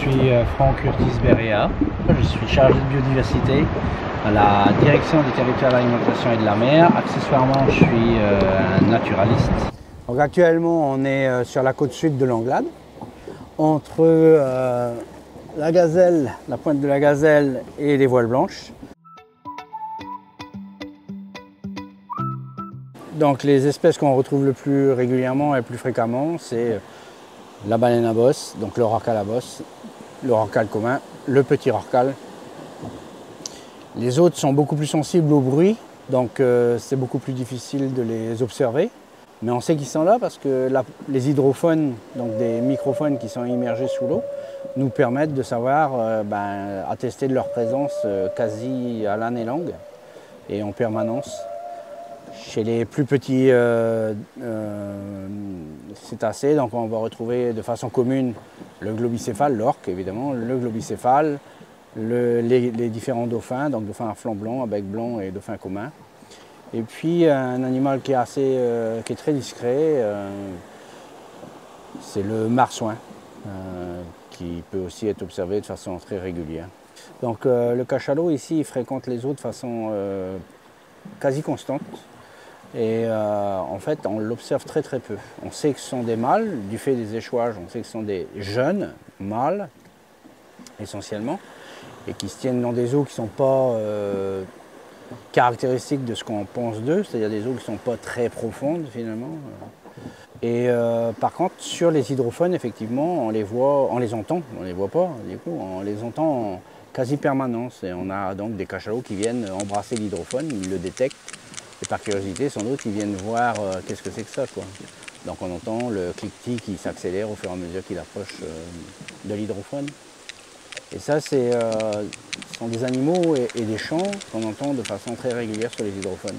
suis Franck Curtis Berea. Je suis chargé de biodiversité à la direction du territoire de l'alimentation et de la mer. Accessoirement, je suis naturaliste. Donc actuellement, on est sur la côte sud de l'Anglade, entre la gazelle, la pointe de la gazelle et les voiles blanches. Donc les espèces qu'on retrouve le plus régulièrement et le plus fréquemment, c'est la baleine à bosse, donc le rorqual à bosse, le rorqual commun, le petit rorqual. Les autres sont beaucoup plus sensibles au bruit, donc c'est beaucoup plus difficile de les observer. Mais on sait qu'ils sont là parce que les hydrophones, donc des microphones qui sont immergés sous l'eau, nous permettent de savoir, attester de leur présence quasi à l'année longue et en permanence. Chez les plus petits cétacés, donc on va retrouver de façon commune le globicéphale, l'orque évidemment, le globicéphale, les différents dauphins, donc dauphins à flanc blanc, à bec blanc et dauphins communs. Et puis un animal qui est très discret, c'est le marsouin, qui peut aussi être observé de façon très régulière. Donc le cachalot ici, il fréquente les eaux de façon quasi constante. Et en fait, on l'observe très très peu. On sait que ce sont des mâles, du fait des échouages, on sait que ce sont des jeunes mâles, essentiellement, et qui se tiennent dans des eaux qui ne sont pas caractéristiques de ce qu'on pense d'eux, c'est-à-dire des eaux qui ne sont pas très profondes finalement. Et par contre, sur les hydrophones, effectivement, on les voit, on les entend, on ne les voit pas, du coup, on les entend en quasi permanence. Et on a donc des cachalots qui viennent embrasser l'hydrophone, ils le détectent. Et par curiosité, sans doute, ils viennent voir qu'est-ce que c'est que ça, quoi. Donc on entend le cliquetis qui s'accélère au fur et à mesure qu'il approche de l'hydrophone. Et ça, ce sont des animaux et des chants qu'on entend de façon très régulière sur les hydrophones.